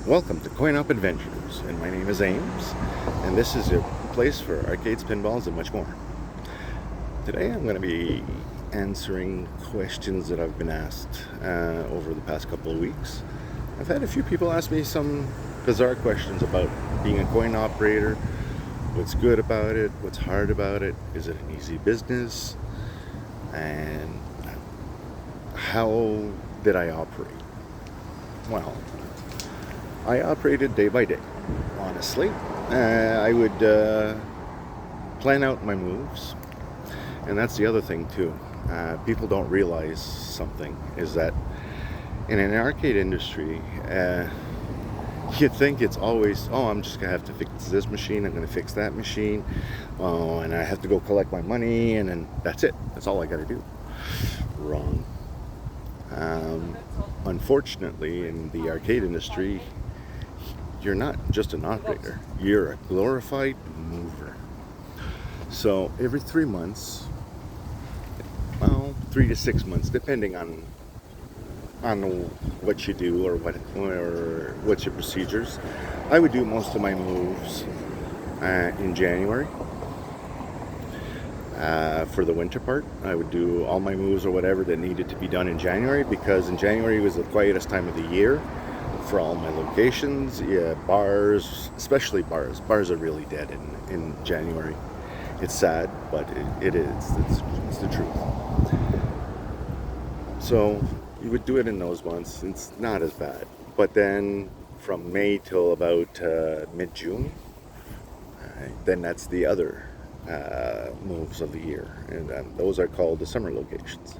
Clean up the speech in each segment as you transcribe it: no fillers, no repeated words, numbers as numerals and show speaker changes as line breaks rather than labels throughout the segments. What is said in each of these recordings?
Welcome to Coin Up Adventures, and my name is Ames, and this is your place for arcades, pinballs, and much more. Today I'm going to be answering questions that I've been asked over the past couple of weeks. I've had a few people ask me some bizarre questions about being a coin operator, what's good about it, what's hard about it, is it an easy business, and how did I operate? Well, I operated day by day, honestly. I would plan out my moves, and that's the other thing too. People don't realize something, is that in an arcade industry, you'd think it's always, oh, I'm just going to have to fix this machine, I'm going to fix that machine, oh, and I have to go collect my money, and then that's it. That's all I got to do. Wrong. Unfortunately, in the arcade industry, you're not just an operator, you're a glorified mover. So every 3 months, well, 3 to 6 months, depending on what you do or what's your procedures, I would do most of my moves in January. For the winter part, I would do all my moves or whatever that needed to be done in January, because in January was the quietest time of the year for all my locations. Yeah, bars, especially bars. Bars are really dead in January. It's sad, but it is. It's the truth. So you would do it in those months. It's not as bad. But then from May till about mid-June, then that's the other moves of the year, and those are called the summer locations.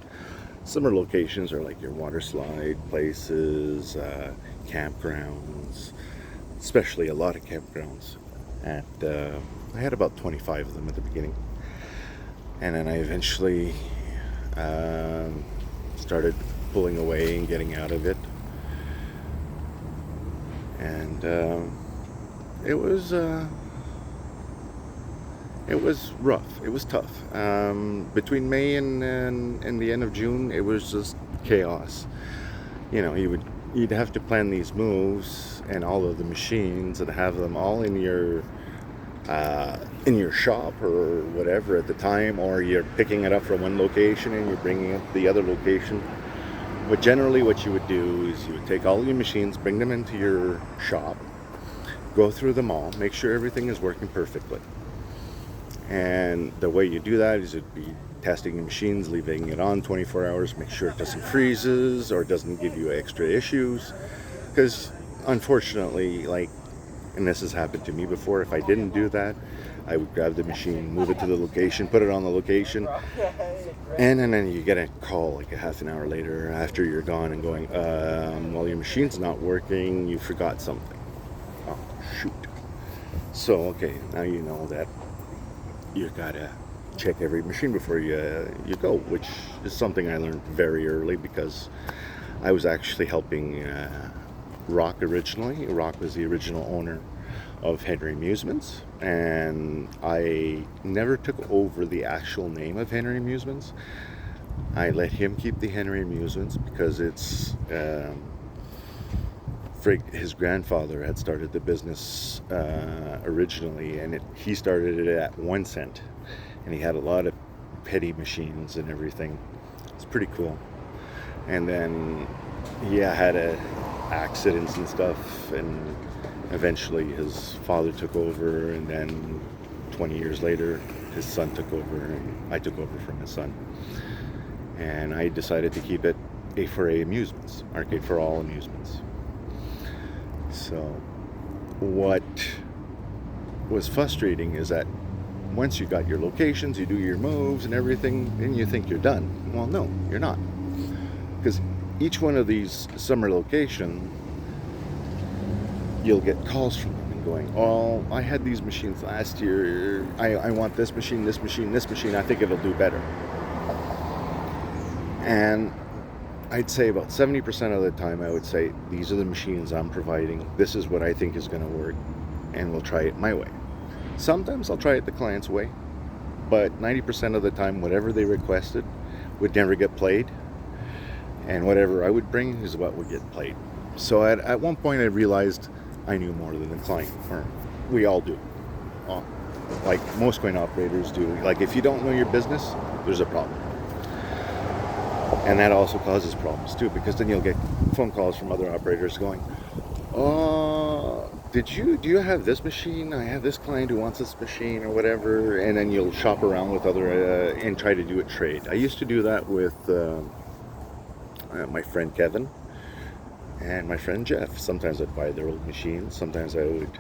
Summer locations are like your water slide places, campgrounds, especially a lot of campgrounds. And I had about 25 of them at the beginning, and then I eventually started pulling away and getting out of it, and it was rough. It was tough. Between May and the end of June, it was just chaos. You know, you'd have to plan these moves and all of the machines and have them all in your shop or whatever at the time, or you're picking it up from one location and you're bringing it to the other location. But generally, what you would do is you would take all your machines, bring them into your shop, go through them all, make sure everything is working perfectly. And the way you do that is it'd be testing the machines, leaving it on 24 hours, make sure it doesn't freezes or doesn't give you extra issues. Because unfortunately, and this has happened to me before, if I didn't do that, I would grab the machine, move it to the location, put it on the location, and then you get a call like a half an hour later after you're gone and going, well, your machine's not working, you forgot something. Oh, shoot. So, okay, now you know that you gotta check every machine before you go, which is something I learned very early, because I was actually helping Rock originally. Rock was the original owner of Henry Amusements, and I never took over the actual name of Henry Amusements. I let him keep the Henry Amusements because it's his grandfather had started the business originally, and he started it at 1 cent, and he had a lot of petty machines and everything. It's pretty cool. And then he had accidents and stuff, and eventually his father took over, and then 20 years later his son took over, and I took over from his son, and I decided to keep it A4A Amusements, Arcade for All Amusements. So what was frustrating is that once you got your locations, you do your moves and everything, and you think you're done. Well, no, you're not. Because each one of these summer locations, you'll get calls from them and going, oh, I had these machines last year. I want this machine, this machine, this machine. I think it'll do better. And I'd say about 70% of the time I would say, these are the machines I'm providing, this is what I think is going to work, and we'll try it my way. Sometimes I'll try it the client's way, but 90% of the time, whatever they requested would never get played, and whatever I would bring is what would get played. So at one point I realized I knew more than the client, or we all do. Uh, Like most coin operators do. Like if you don't know your business, there's a problem. And that also causes problems too, because then you'll get phone calls from other operators going, do you have this machine? I have this client who wants this machine or whatever. And then you'll shop around with other, and try to do a trade. I used to do that with my friend Kevin and my friend Jeff. Sometimes I'd buy their old machines. Sometimes I would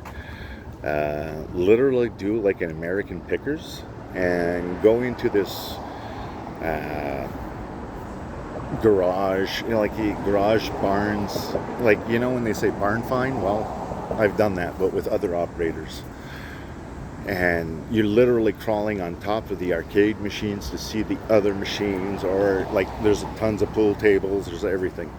literally do like an American Pickers and go into this garage, like garage barns, like when they say barn find. Well, I've done that, but with other operators. And you're literally crawling on top of the arcade machines to see the other machines, or like there's tons of pool tables, there's everything.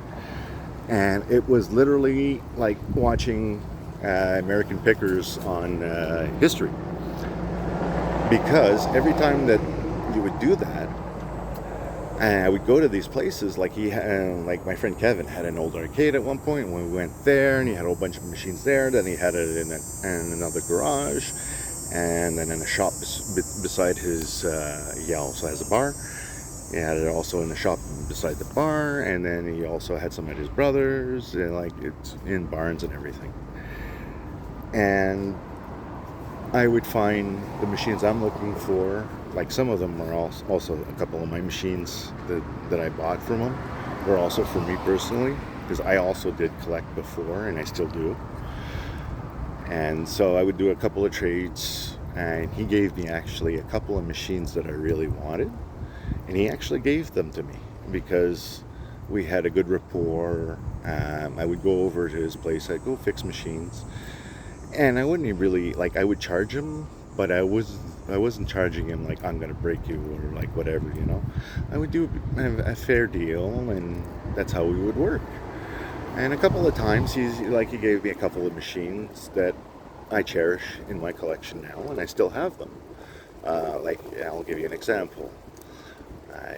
And it was literally like watching American Pickers on History, because every time that you would do that, and I would go to these places, like like my friend Kevin had an old arcade at one point, and we went there, and he had a whole bunch of machines there. Then he had it in another garage, and then in a shop beside his. He also has a bar. He had it also in the shop beside the bar, and then he also had some at his brother's, and like it's in barns and everything. And I would find the machines I'm looking for. Like some of them are also a couple of my machines that I bought from him were also for me personally, because I also did collect before, and I still do. And so I would do a couple of trades, and he gave me actually a couple of machines that I really wanted, and he actually gave them to me because we had a good rapport. I would go over to his place, I'd go fix machines, and I wouldn't really, like, I would charge him, but I wasn't charging him like I'm gonna break you or like whatever, I would do a fair deal, and that's how we would work. And a couple of times he gave me a couple of machines that I cherish in my collection now, and I still have them. I'll give you an example.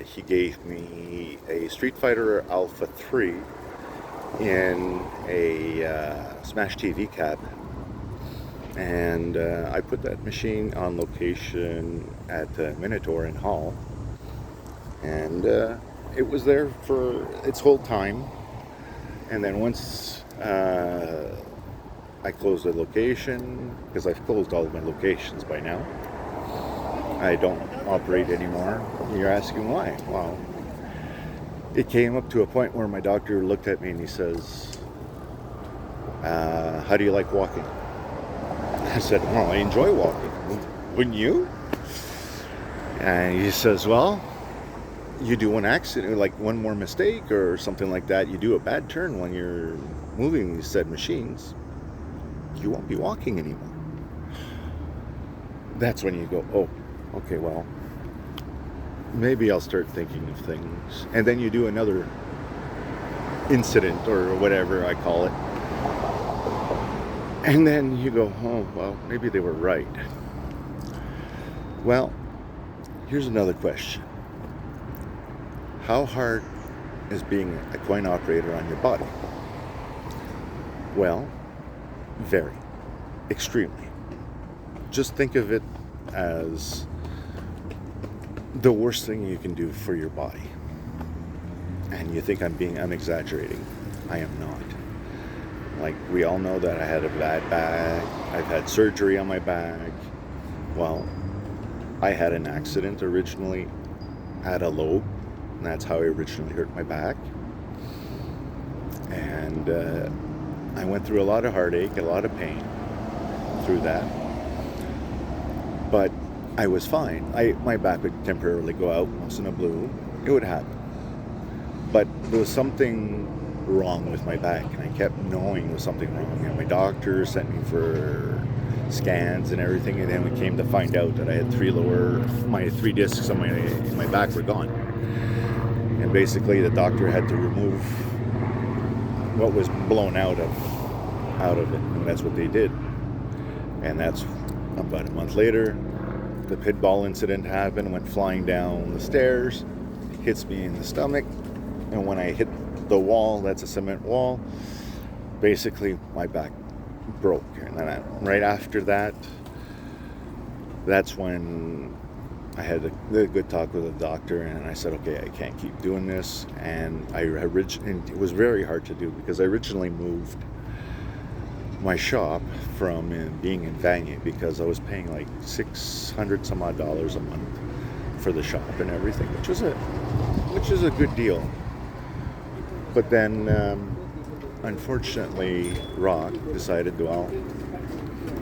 He gave me a Street Fighter Alpha 3 in a Smash TV cab. And I put that machine on location at Minotaur in Hull, and it was there for its whole time. And then once I closed the location, because I've closed all of my locations by now, I don't operate anymore. You're asking why? Well, it came up to a point where my doctor looked at me and he says, how do you like walking? I said, well, I enjoy walking. Wouldn't you? And he says, well, you do one accident, like one more mistake or something like that, you do a bad turn when you're moving these said machines, you won't be walking anymore. That's when you go, oh, okay, well, maybe I'll start thinking of things. And then you do another incident or whatever I call it. And then you go, oh, well, maybe they were right. Well, here's another question. How hard is being a coin operator on your body? Well, very. Extremely. Just think of it as the worst thing you can do for your body. And you think I'm exaggerating. I am not. Like, we all know that I had a bad back. I've had surgery on my back. Well, I had an accident originally at a lobe, and that's how I originally hurt my back. And I went through a lot of heartache, a lot of pain through that. But I was fine. My back would temporarily go out once in a blue. It would happen. But there was something wrong with my back, and I kept knowing there was something wrong. And my doctor sent me for scans and everything, and then we came to find out that I had my three discs on my back were gone. And basically the doctor had to remove what was blown out of it, and that's what they did. And that's about a month later, the pit ball incident happened. Went flying down the stairs, hits me in the stomach, and when I hit the wall, that's a cement wall, basically my back broke. And then right after that, that's when I had a good talk with the doctor, and I said, okay, I can't keep doing this. And and it was very hard to do because I originally moved my shop from being in Vanier because I was paying like $600 some odd a month for the shop and everything, which is a good deal. But then, unfortunately, Rock decided, well,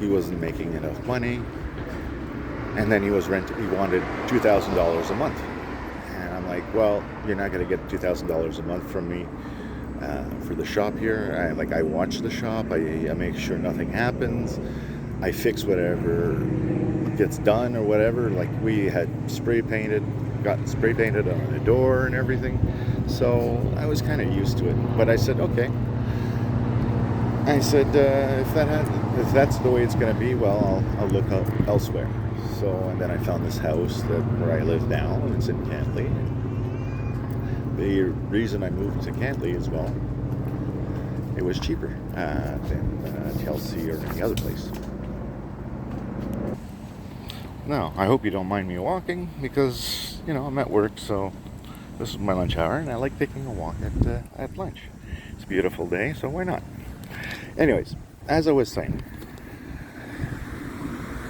he wasn't making enough money, and then he wanted $2,000 a month, and I'm like, well, you're not going to get $2,000 a month from me for the shop here. I watch the shop. I make sure nothing happens. I fix whatever gets done or whatever. Like we had got spray painted on the door and everything. So I was kind of used to it. But I said, okay. I said, if that's the way it's going to be, well, I'll look up elsewhere. So, and then I found this house where I live now. It's in Cantley. The reason I moved to Cantley is, well, it was cheaper than Chelsea or any other place. Now, I hope you don't mind me walking because, I'm at work, so this is my lunch hour, and I like taking a walk at lunch. It's a beautiful day, so why not? Anyways, as I was saying,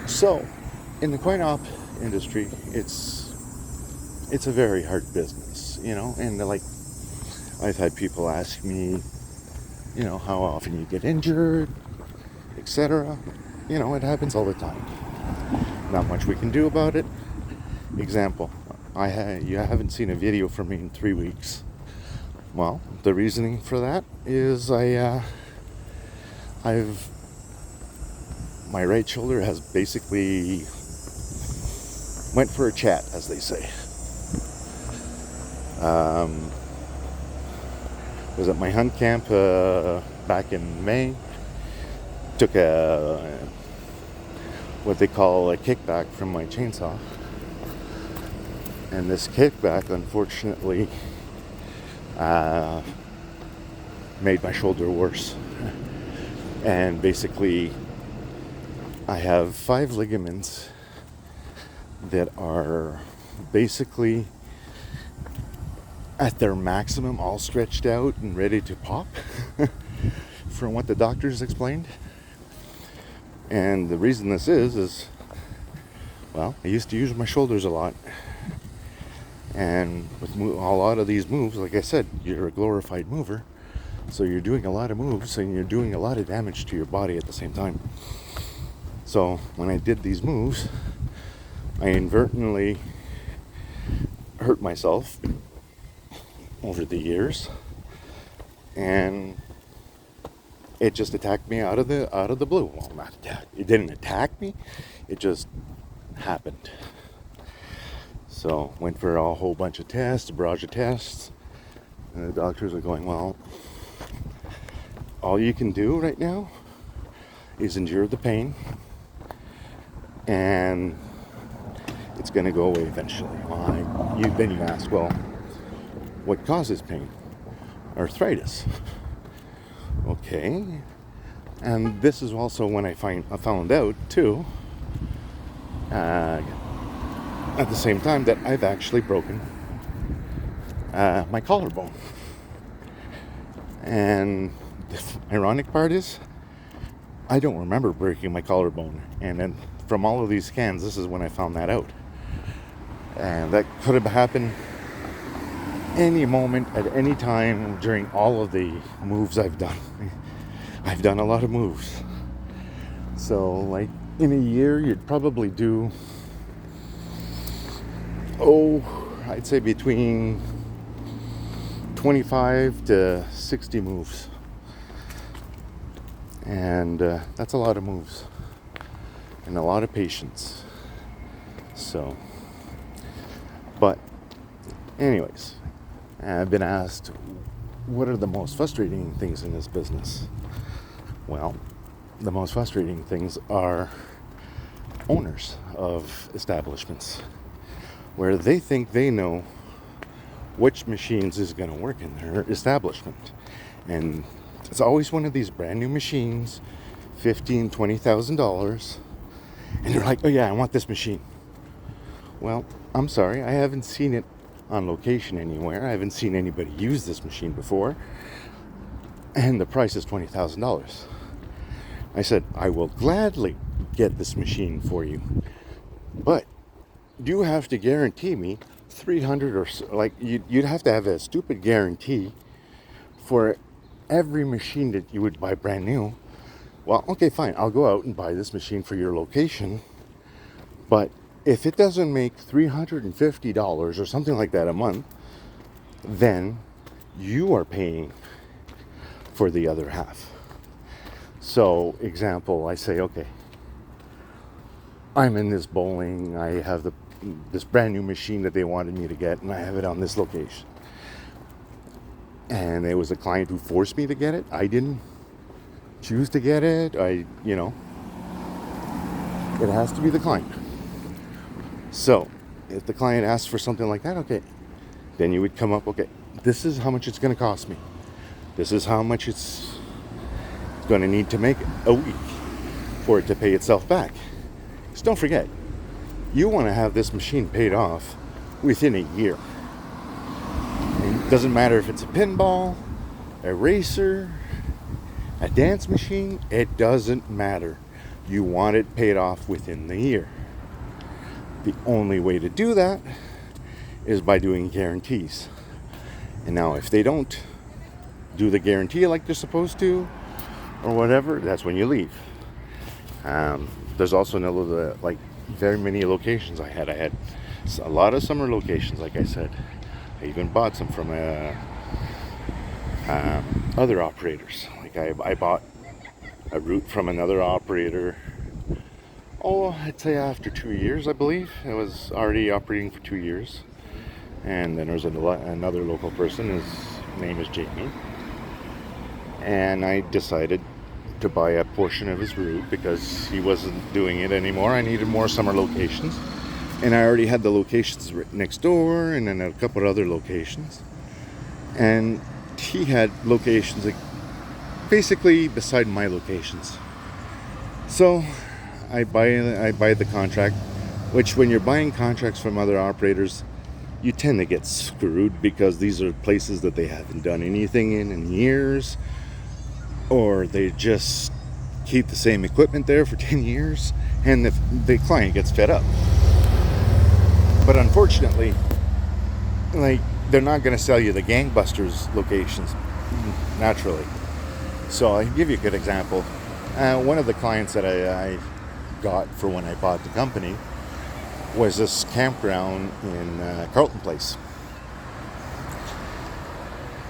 so in the coin op industry, it's a very hard business, and I've had people ask me, how often you get injured, etc. It happens all the time. Not much we can do about it. Example, you haven't seen a video from me in 3 weeks. Well, the reasoning for that is my right shoulder has basically went for a chat, as they say. Was at my hunt camp back in May. Took what they call a kickback from my chainsaw. And this kickback, unfortunately, made my shoulder worse. And basically, I have 5 ligaments that are basically at their maximum, all stretched out and ready to pop from what the doctors explained. And the reason this is well, I used to use my shoulders a lot, and with a lot of these moves, like I said, you're a glorified mover, so you're doing a lot of moves and you're doing a lot of damage to your body at the same time. So when I did these moves, I inadvertently hurt myself over the years, and it just attacked me out of the blue. Well, not attack. It didn't attack me. It just happened. So went for a whole bunch of tests, a barrage of tests, and the doctors are going, well, all you can do right now is endure the pain, and it's going to go away eventually. Then you ask, well, what causes pain? Arthritis. Okay. And this is also when I found out too, at the same time, that I've actually broken my collarbone. And the ironic part is, I don't remember breaking my collarbone. And then from all of these scans, this is when I found that out. And that could have happened any moment, at any time, during all of the moves I've done. I've done a lot of moves. So, like, in a year, you'd probably do, I'd say between 25 to 60 moves. And that's a lot of moves. And a lot of patience. So, but anyways, I've been asked, what are the most frustrating things in this business? Well, the most frustrating things are owners of establishments, where they think they know which machines is going to work in their establishment. And It's always one of these brand new machines, $15,000-$20,000, and you're like, oh yeah, I want this machine. Well, I'm sorry, I haven't seen it on location anywhere. I haven't seen anybody use this machine before, and the price is $20,000. I said, I will gladly get this machine for you, but you have to guarantee me 300 or so, like you'd have to have a stupid guarantee for every machine that you would buy brand new. Well, okay, fine, I'll go out and buy this machine for your location, but if it doesn't make $350 or something like that a month, then you are paying for the other half. So, example, I say, okay, I'm in this bowling, I have this brand new machine that they wanted me to get, and I have it on this location. And it was a client who forced me to get it. I didn't choose to get it. It has to be the client. So, if the client asks for something like that, okay, then you would come up, okay, this is how much it's going to cost me. This is how much it's going to need to make a week for it to pay itself back. Just don't forget, you want to have this machine paid off within a year. It doesn't matter if it's a pinball, a racer, a dance machine, it doesn't matter. You want it paid off within the year. The only way to do that is by doing guarantees. And now if they don't do the guarantee like they're supposed to, or whatever, that's when you leave. There's also another, like, very many locations I had. I had a lot of summer locations, like I said. I even bought some from other operators. Like I bought a route from another operator. Oh, I'd say after 2 years, I believe. It was already operating for 2 years. And then there was another local person. His name is Jamie. And I decided to buy a portion of his route because he wasn't doing it anymore. I needed more summer locations. And I already had the locations next door and then a couple of other locations. And he had locations like basically beside my locations. So I buy the contract, which when you're buying contracts from other operators, you tend to get screwed because these are places that they haven't done anything in years, or they just keep the same equipment there for 10 years and the client gets fed up. But unfortunately, like, they're not going to sell you the gangbusters locations naturally. So I'll give you a good example. One of the clients that I got for when I bought the company was this campground in Carlton Place.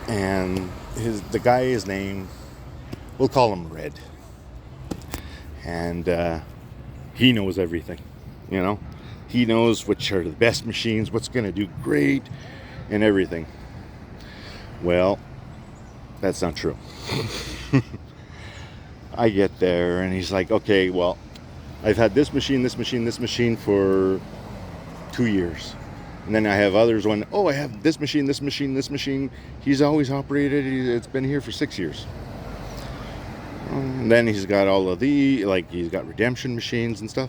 And the guy's name, we'll call him Red. And he knows everything, you know. He knows which are the best machines, what's going to do great, and everything. Well, that's not true. I get there, and he's like, okay, well, I've had this machine for 2 years. And then I have others when, I have this machine. He's always operated, it's been here for 6 years. And then he's got all of he's got redemption machines and stuff.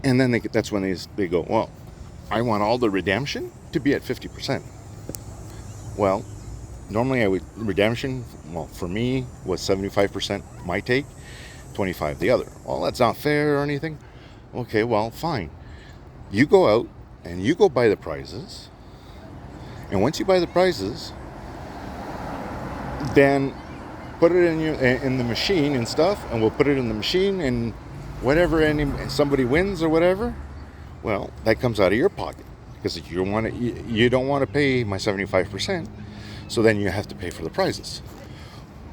And then that's when they go, well, I want all the redemption to be at 50%. Well, normally redemption, for me, was 75% my take, 25% the other. Well, that's not fair or anything. Okay, well, fine. You go out and you go buy the prizes. And once you buy the prizes, then put it in the machine and stuff, and we'll put it in the machine, and whatever somebody wins or whatever, well, that comes out of your pocket because you don't want to pay my 75%, so then you have to pay for the prizes.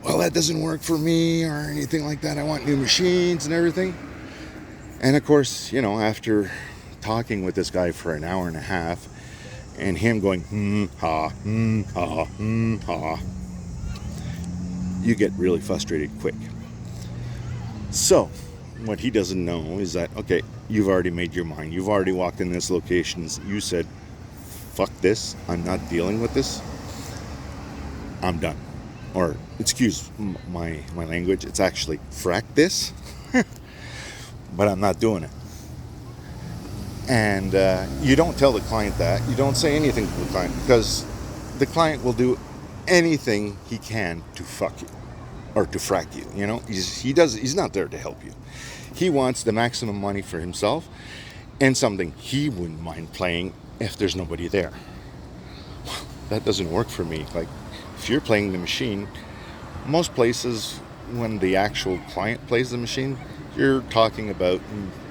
Well, that doesn't work for me or anything like that. I want new machines and everything. And of course, after talking with this guy for an hour and a half and him going ha, ha, you get really frustrated quick. So what he doesn't know is that, okay, you've already made your mind. You've already walked in this location. You said, fuck this. I'm not dealing with this. I'm done. or excuse my language, it's actually frack this, but I'm not doing it. And you don't tell the client that. You don't say anything to the client, because the client will do anything he can to fuck you or to frack you. You know, he's not there to help you. He wants the maximum money for himself and something he wouldn't mind playing if there's nobody there. That doesn't work for me. Like, if you're playing the machine, most places, when the actual client plays the machine, you're talking about,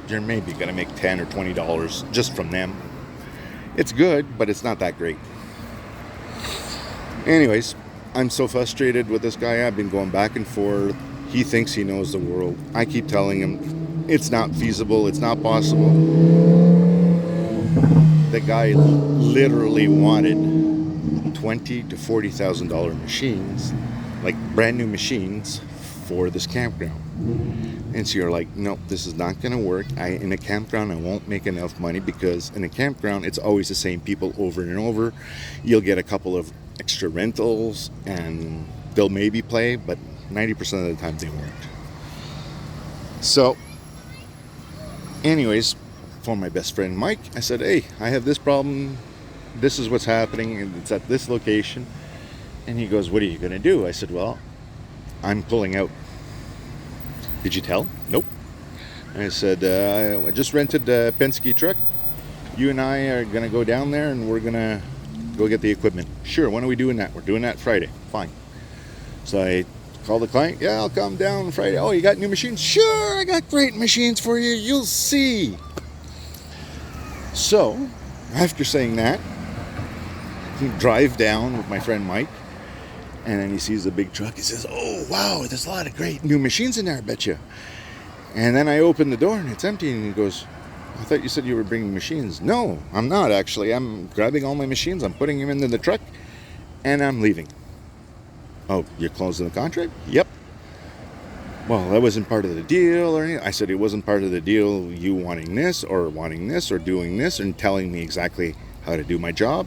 you're maybe going to make $10 or $20 just from them. It's good, but it's not that great. Anyways, I'm so frustrated with this guy. I've been going back and forth. He thinks he knows the world. I keep telling him it's not feasible, it's not possible. The guy literally wanted $20,000 to $40,000 machines, like brand new machines, for this campground. And so you're like, nope, this is not going to work. In a campground, I won't make enough money, because in a campground, it's always the same people over and over. You'll get a couple of extra rentals, and they'll maybe play, but 90% of the time they won't. So, anyways, for my best friend Mike, I said, hey, I have this problem. This is what's happening, and it's at this location. And he goes, what are you going to do? I said, well, I'm pulling out. Did you tell? Nope. I said, I just rented a Penske truck. You and I are going to go down there, and we're going to go get the equipment. Sure, when are we doing that? We're doing that Friday. Fine. So I called the client. Yeah, I'll come down Friday. Oh, you got new machines? Sure, I got great machines for you. You'll see. So, after saying that, he drive down with my friend Mike, and then he sees the big truck. He says, oh, wow, there's a lot of great new machines in there, I bet you. And then I open the door, and it's empty, and he goes, I thought you said you were bringing machines. No, I'm not, actually. I'm grabbing all my machines, I'm putting them into the truck, and I'm leaving. Oh, you're closing the contract? Yep. Well, that wasn't part of the deal or anything. I said, it wasn't part of the deal, you wanting this or doing this and telling me exactly how to do my job.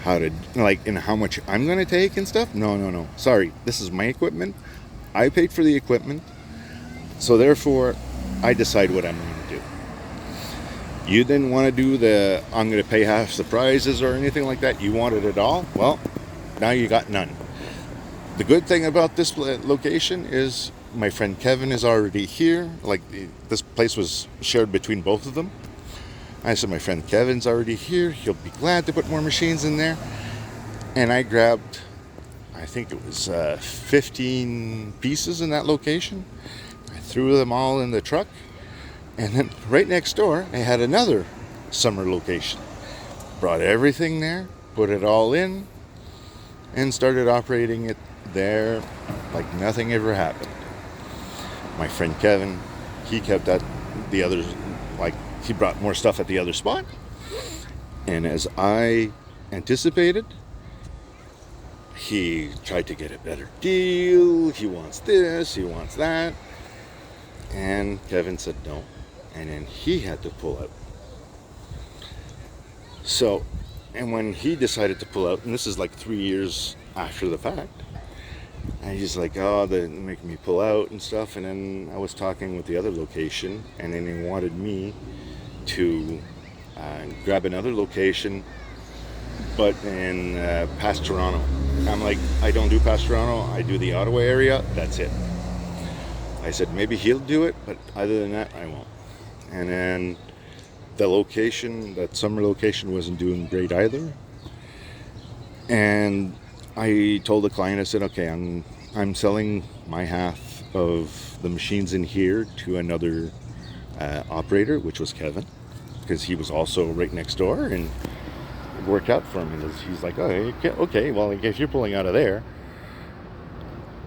How to, like, and how much I'm going to take and stuff. No. Sorry, this is my equipment. I paid for the equipment. So therefore, I decide what I'm going to do. You didn't want to do the, I'm going to pay half the prizes or anything like that. You wanted it all. Well, now you got none. The good thing about this location is my friend Kevin is already here. Like, this place was shared between both of them. I said, my friend Kevin's already here. He'll be glad to put more machines in there. And I grabbed, I think it was 15 pieces in that location. I threw them all in the truck. And then right next door, I had another summer location. Brought everything there, put it all in, and started operating it there like nothing ever happened. My friend Kevin, he kept that, the others, like, he brought more stuff at the other spot. And as I anticipated, he tried to get a better deal. He wants this, he wants that. And Kevin said no. And then he had to pull out. So, and when he decided to pull out, and this is like 3 years after the fact, and he's like, oh, they're making me pull out and stuff. And then I was talking with the other location, and then he wanted me to grab another location, but in past Toronto. I'm like, I don't do past Toronto, I do the Ottawa area, that's it. I said, maybe he'll do it, but other than that, I won't. And then the location, that summer location, wasn't doing great either. And I told the client, I said, okay, I'm selling my half of the machines in here to another operator, which was Kevin, because he was also right next door, and it worked out for him. He's like, oh, okay, well, if you're pulling out of there,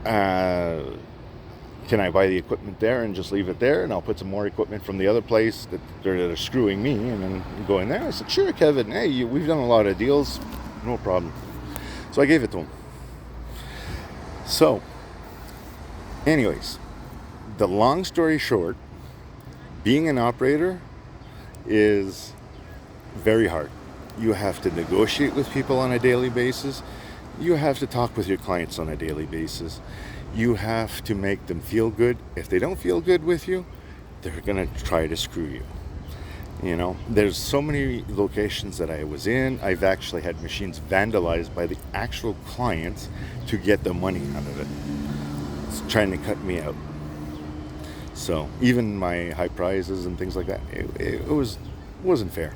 can I buy the equipment there and just leave it there, and I'll put some more equipment from the other place that they're screwing me, and then go in there? I said, sure, Kevin, hey, we've done a lot of deals, no problem. So I gave it to him. So, anyways, the long story short, being an operator is very hard. You have to negotiate with people on a daily basis. You have to talk with your clients on a daily basis. You have to make them feel good. If they don't feel good with you, they're going to try to screw you. You know, there's so many locations that I was in. I've actually had machines vandalized by the actual clients to get the money out of it. It's trying to cut me out. So even my high prizes and things like that, it wasn't fair.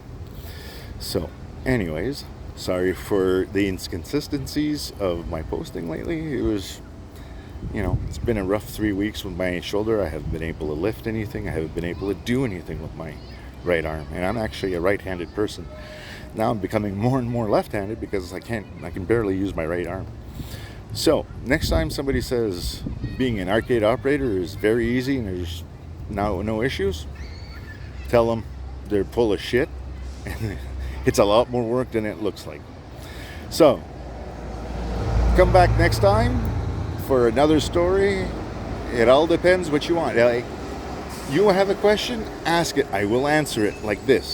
So anyways, sorry for the inconsistencies of my posting lately. It was, it's been a rough 3 weeks with my shoulder. I haven't been able to lift anything. I haven't been able to do anything with my right arm, and I'm actually a right-handed person. Now I'm becoming more and more left-handed because I can barely use my right arm. So next time somebody says being an arcade operator is very easy and there's no issues, tell them they're full of shit and it's a lot more work than it looks like. So come back next time for another story. It all depends what you want. You have a question, ask it. I will answer it like this.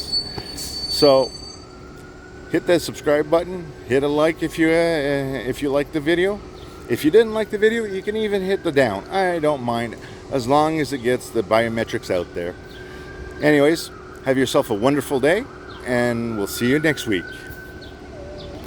So hit that subscribe button, hit a like if you like the video. If you didn't like the video, you can even hit the down. I don't mind, as long as it gets the biometrics out there. Anyways, have yourself a wonderful day, and we'll see you next week.